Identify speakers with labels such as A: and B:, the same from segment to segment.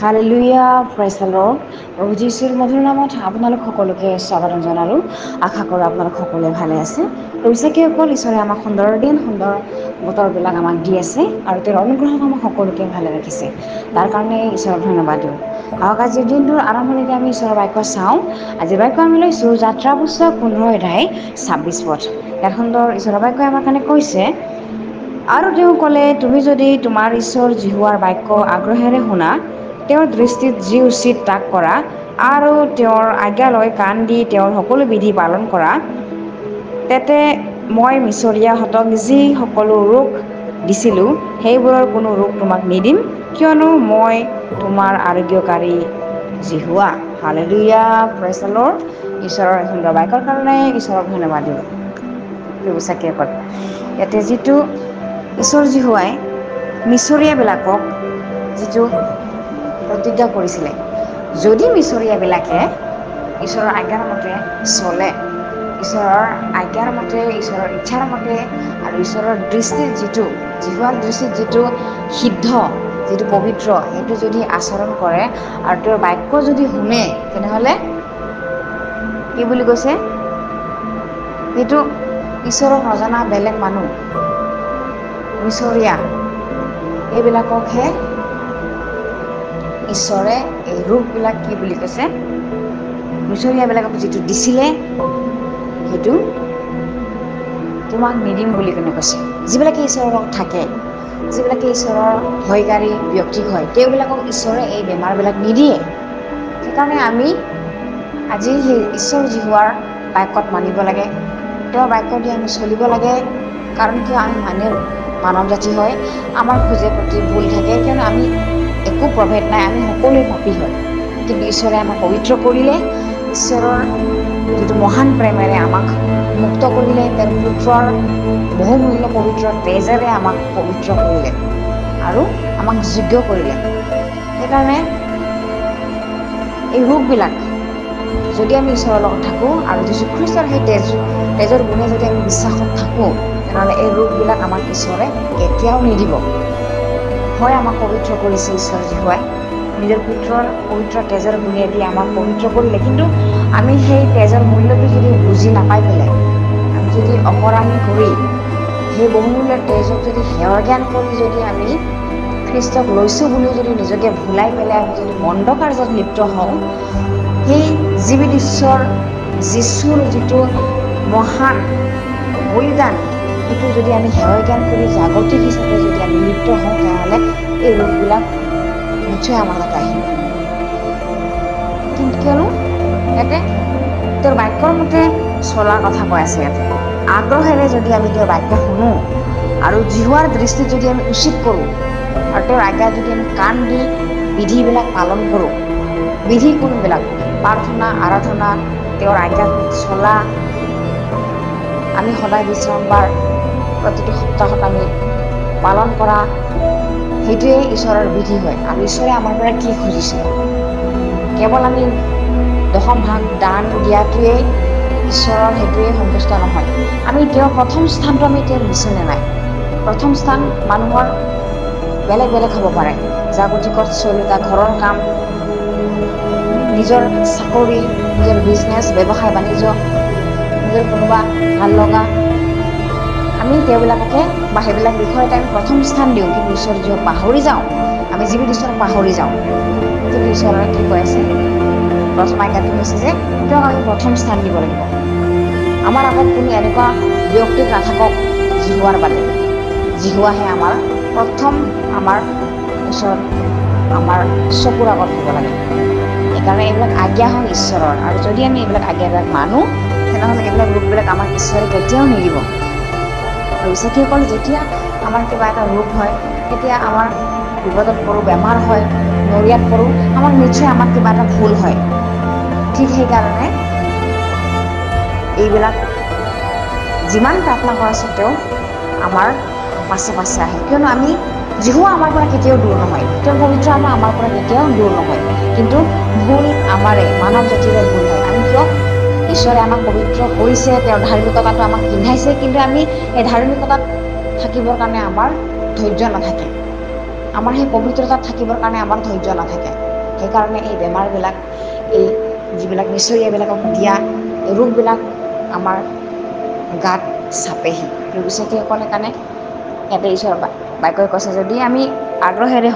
A: Hallelujah, praise the lord. প্ৰভু যীশুৰ মধুৰ নামত আপোনালোক সকলোকে স্বাগতম জনালোঁ। আশা কৰোঁ আপোনালোক সকলোৱে ভালে আছে। প্ৰভুসকল ঈশ্বৰে আমাক সুন্দৰ দিন, সুন্দৰ বতৰবিলাক আমাক দি আছে আৰু তেওঁৰ অনুগ্ৰহক আমাক সকলোকে ভালে ৰাখিছে। তাৰ কাৰণে ঈশ্বৰক ধন্যবাদ দিওঁ। আহক আজিৰ দিনটোৰ আৰম্ভণিতে আমি ঈশ্বৰৰ বাক্য চাওঁ। আজিৰ বাক্য আমি লৈছোঁ যাত্ৰা পুস্তক 15 অধ্যায় 26 পদ। ইয়াত সুন্দৰ ঈশ্বৰৰ বাক্যই আমাৰ কাৰণে কৈছে, আৰু তেওঁ ক'লে, তুমি যদি তোমাৰ ঈশ্বৰ জিহুৱাৰ বাক্য আগ্ৰহেৰে শুনা, তেওঁৰ দৃষ্টিত যি উচিত তাক কৰা, আৰু তেওঁৰ আজ্ঞালৈ কাণ দি তেওঁৰ সকলো বিধি পালন কৰা, তেতে মই মিছৰীয়াহঁতক যি সকলো ৰোগ দিছিলোঁ সেইবোৰৰ কোনো ৰোগ তোমাক নিদিম, কিয়নো মই তোমাৰ আৰোগ্যকাৰী জিহুৱা। Hallelujah, praise the lord. ঈশ্বৰৰ সুন্দৰ বাক্যৰ কাৰণে ঈশ্বৰক ধন্যবাদ দিওঁ। প্ৰভুসকল, ইয়াতে যিটো ঈশ্বৰ জিহুৱাই মিছৰীয়াবিলাকক যিটো প্ৰতিজ্ঞা কৰিছিলে, যদি মিছৰীয়াবিলাকে ঈশ্বৰৰ আজ্ঞাৰ মতে চলে, ঈশ্বৰৰ আজ্ঞাৰ মতে, ঈশ্বৰৰ ইচ্ছাৰ মতে, আৰু ঈশ্বৰৰ দৃষ্টিত যিটো জিহুৱাৰ দৃষ্টিত যিটো সিদ্ধ, যিটো পবিত্ৰ, সেইটো যদি আচৰণ কৰে আৰু তেওঁৰ বাক্য যদি শুনে, তেনেহ'লে কি বুলি কৈছে, সেইটো ঈশ্বৰক নজনা বেলেগ মানুহ, মিছৰীয়া, এইবিলাককহে ঈশ্বৰে এই ৰোগবিলাক কি বুলি কৈছে, মিছৰীয়াবিলাকক যিটো দিছিলে সেইটো তোমাক নিদিম বুলি কেনে কৈছে। যিবিলাকে ঈশ্বৰৰ লগত থাকে, যিবিলাকে ঈশ্বৰৰ ভয়কাৰী ব্যক্তি হয়, তেওঁবিলাকক ঈশ্বৰে এই বেমাৰবিলাক নিদিয়ে। সেইকাৰণে আমি আজি সেই ঈশ্বৰ জিহুৱাৰ বাক্যত মানিব লাগে, তেওঁৰ বাক্য দি আমি চলিব লাগে। কাৰণ কিয়, আমি মানৱ জাতি হয়, আমাৰ খোজে প্ৰতি ভুল থাকে, কিয়নো আমি একো প্ৰভেদ নাই, আমি সকলোৱে পাপী হয়। কিন্তু ঈশ্বৰে আমাক পবিত্ৰ কৰিলে, ঈশ্বৰৰ যিটো মহান প্ৰেমেৰে আমাক মুক্ত কৰিলে, তেওঁৰ পুত্ৰৰ বহুমূল্য পবিত্ৰ তেজেৰে আমাক পবিত্ৰ কৰিলে আৰু আমাক যোগ্য কৰিলে। সেইকাৰণে এই ৰোগবিলাক, যদি আমি ঈশ্বৰৰ লগত থাকোঁ আৰু যীশুখ্ৰীষ্টৰ সেই তেজৰ গুণে যদি আমি বিশ্বাসত থাকোঁ, তেনেহ'লে এই ৰোগবিলাক আমাক ঈশ্বৰে কেতিয়াও নিদিব। হয়, আমাক পবিত্ৰ কৰিছে ঈশ্বৰ জিহুৱাই, নিজৰ পুত্ৰৰ পবিত্ৰ তেজৰ গুণেদি আমাক পবিত্ৰ কৰিলে, কিন্তু আমি সেই তেজৰ মূল্যটো যদি বুজি নাপাই পেলাই, আমি যদি অপৰাধী কৰি সেই বহুমূল্য তেজক যদি সেৱা জ্ঞান কৰি যদি আমি খ্ৰীষ্টক লৈছোঁ বুলি যদি নিজকে ভুলাই পেলাই আমি যদি মন্দ কাৰ্যত লিপ্ত হওঁ, সেই জীৱিত ঈশ্বৰ যীশুৰ যিটো মহান বলিদান, সেইটো যদি আমি সেৱা জ্ঞান কৰি জাগতিক হিচাপে যদি আমি লিপ্ত হওঁ, তেনেহ'লে এই ৰোগবিলাক নিশ্চয় আমাৰ তাত আহিব। কিন্তু কিয়নো ইয়াতে তেওঁৰ বাক্যৰ মতে চলাৰ কথা কৈ আছে। ইয়াতে আগ্ৰহেৰে যদি আমি তেওঁৰ বাক্য শুনো আৰু জিহুৱাৰ দৃষ্টিত যদি আমি উচিত কৰোঁ, আৰু তেওঁৰ আজ্ঞা যদি আমি কাণ দি বিধিবিলাক পালন কৰোঁ, বিধি কোনবিলাক, প্ৰাৰ্থনা, আৰাধনা, তেওঁৰ আজ্ঞাত চলা, আমি সদায় বিশ্ৰামবাৰ প্ৰতিটো সপ্তাহত আমি পালন কৰা, সেইটোৱে ঈশ্বৰৰ বিধি হয়। আৰু ঈশ্বৰে আমাৰ পৰা কি খুজিছে, কেৱল আমি দশম ভাগ দান দিয়াটোৱেই ঈশ্বৰৰ সেইটোৱে সন্তুষ্ট নহয়। আমি তেওঁৰ প্ৰথম স্থানটো আমি তেওঁৰ দিছোঁনে নাই। প্ৰথম স্থান মানুহৰ বেলেগ বেলেগ হ'ব পাৰে, জাগতিকত চলিতা ঘৰৰ কাম, নিজৰ চাকৰি, নিজৰ বিজনেছ, ব্যৱসায় বাণিজ্য, নিজৰ কোনোবা ভাল লগা, আমি তেওঁবিলাককে বা সেইবিলাক বিষয়তে আমি প্ৰথম স্থান দিওঁ, কিন্তু ঈশ্বৰ যিহক পাহৰি যাওঁ, আমি জীৱিত ঈশ্বৰক পাহৰি যাওঁ। কিন্তু ঈশ্বৰে কি কৈ আছে, প্ৰথম আজ্ঞাটো হৈছে যে তেওঁক আমি প্ৰথম স্থান দিব লাগিব। আমাৰ আগত কোনো এনেকুৱা ব্যক্তি নাথাকক জিহুৱাৰ বাদে, জিহুৱাহে আমাৰ প্ৰথম, আমাৰ ঈশ্বৰ আমাৰ চকুৰ আগত হ'ব লাগে। সেইকাৰণে এইবিলাক আজ্ঞা হ'ল ঈশ্বৰৰ, আৰু যদি আমি এইবিলাক আজ্ঞাবিলাক মানো, তেনেহ'লে এইবিলাক ৰোগবিলাক আমাক ঈশ্বৰে কেতিয়াও নিদিব। আৰু বিশ্বাসীসকল, যেতিয়া আমাৰ কিবা এটা ৰোগ হয়, তেতিয়া আমাৰ বিপদত পৰোঁ, বেমাৰ হয়, নৰিয়াত পৰোঁ, আমাক নিশ্চয় আমাক কিবা এটা ভুল হয়। ঠিক সেইকাৰণে এইবিলাক যিমান প্ৰাৰ্থনা কৰা স্বত্তেও আমাৰ পাছে পাছে আহে, কিয়নো আমি জিহুৱা আমাৰ পৰা কেতিয়াও দূৰ নহয়, তেওঁৰ পবিত্ৰ আমাৰ পৰা কেতিয়াও দূৰ নহয়। কিন্তু ভুল আমাৰে, মানৱ জাতিৰে ভুল হয়। আমি কিয়, ঈশ্বৰে আমাক পবিত্ৰ কৰিছে, তেওঁৰ ধাৰ্মিকতাটো আমাক পিন্ধাইছে, কিন্তু আমি এই ধাৰ্মিকতাত থাকিবৰ কাৰণে আমাৰ ধৈৰ্য নাথাকে, আমাৰ সেই পবিত্ৰতাত থাকিবৰ কাৰণে আমাৰ ধৈৰ্য নাথাকে। সেইকাৰণে এই বেমাৰবিলাক, এই যিবিলাক মিছৰীয়াবিলাকক দিয়া এই ৰোগবিলাক আমাৰ গাত চাপেহি। বিশ্বাসীসকলে কাৰণে ইয়াতে ঈশ্বৰৰ বাক্যই কৈছে, যদি আমি আগ্ৰহেৰে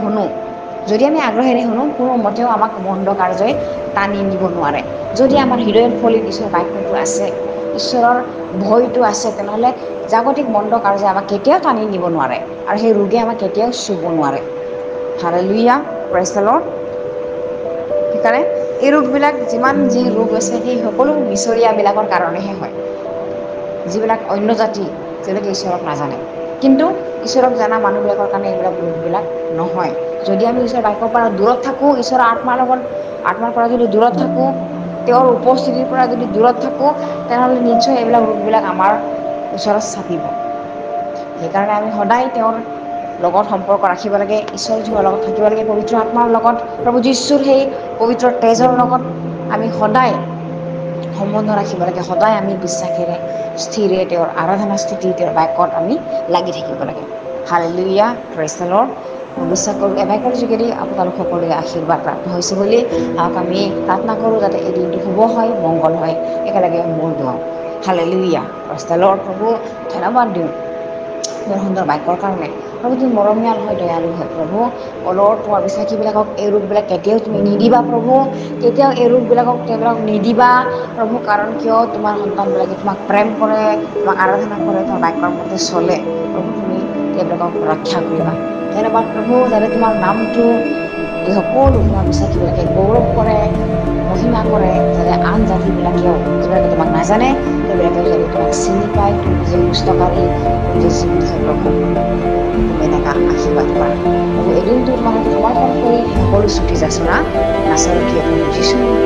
A: শুনো, কোনো মতেও আমাক মন্দ কাৰ্যই টানি নিব নোৱাৰে। যদি আমাৰ হৃদয়ৰ ফলিত ঈশ্বৰৰ বাক্যটো আছে, ঈশ্বৰৰ ভয়টো আছে, তেনেহ'লে জাগতিক মন্দ কাৰ্যই আমাক কেতিয়াও টানি নিব নোৱাৰে আৰু সেই ৰোগে আমাক কেতিয়াও চুব নোৱাৰে। Hallelujah, praise the lord. সেইকাৰণে এই ৰোগবিলাক, যিমান যি ৰোগ আছে, সেই সকলো মিছৰীয়াবিলাকৰ কাৰণেহে হয়, যিবিলাক অন্য জাতি, যিবিলাকে ঈশ্বৰক নাজানে। কিন্তু ঈশ্বৰক জনা মানুহবিলাকৰ কাৰণে এইবিলাক ৰোগবিলাক নহয়। যদি আমি ঈশ্বৰৰ বাক্যৰ পৰা দূৰত থাকোঁ, ঈশ্বৰৰ আত্মাৰ পৰা যদি দূৰত থাকোঁ, তেওঁৰ উপস্থিতিৰ পৰা যদি দূৰত থাকোঁ, তেনেহ'লে নিশ্চয় এইবিলাক ৰোগবিলাক আমাৰ ওচৰত চাপিব। সেইকাৰণে আমি সদায় তেওঁৰ লগত সম্পৰ্ক ৰাখিব লাগে, ঈশ্বৰ যীশুৰ লগত থাকিব লাগে, পবিত্ৰ আত্মাৰ লগত, প্ৰভু যীশুৰ সেই পবিত্ৰ তেজৰ লগত আমি সদায় সম্বন্ধ ৰাখিব লাগে। সদায় আমি বিশ্বাসেৰে, স্থিৰে তেওঁৰ আৰাধনা স্থুতি, তেওঁৰ বাক্যত আমি লাগি থাকিব লাগে। Hallelujah, praise the lord. মই বিশ্বাস কৰোঁ এই বাক্যৰ যোগেদি আপোনালোক সকলোৱে আশীৰ্বাদ প্ৰাপ্ত হৈছে বুলি। আমি প্ৰাৰ্থনা কৰোঁ যাতে এই দিনটো শুভ হয়, মংগল হয়। একেলগে মূৰ ধুৱাওঁ। Hallelujah, praise the lord. প্ৰভু ধন্যবাদ দিওঁ তোমাৰ সুন্দৰ বাক্যৰ কাৰণে। প্ৰভু তুমি মৰমীয়াল হয়, দয়ালু হয়। প্ৰভু লৰ্ড, তোমাৰ বিশ্বাসীবিলাকক এই ৰোগবিলাক কেতিয়াও তুমি নিদিবা প্ৰভু, কেতিয়াও এই ৰোগবিলাকক তেওঁবিলাকক নিদিবা প্ৰভু। কাৰণ কিয়, তোমাৰ সন্তানবিলাকে তোমাক প্ৰেম কৰে, তোমাক আৰাধনা কৰে, তোমাৰ বাক্যৰ মতে চলে। প্ৰভু তুমি তেওঁবিলাকক ৰক্ষা কৰিবা। ধন্যবাদ প্ৰভু, যাতে তোমাৰ নামটো এই সকলো তোমাৰ বিশ্বাসীবিলাকে গৌৰৱ কৰে, মহিমা কৰে, যাতে আন জাতিবিলাকেও, যিবিলাকে তোমাক নাজানে, সেইবিলাকেও যাতে তোমাক চিনি পায়। তুমি নিজে সুস্থকাৰী, তুমি নিজে জীৱিত হয় প্ৰভু। তুমি এনেকা আশীৰ্বাদ কৰা প্ৰভু। এদিনটো তোমাৰ হাতত সমৰ্পণ কৰি সকলো ছুটি যাচনা নাচাৰকীয় প্ৰভু যীশুৰ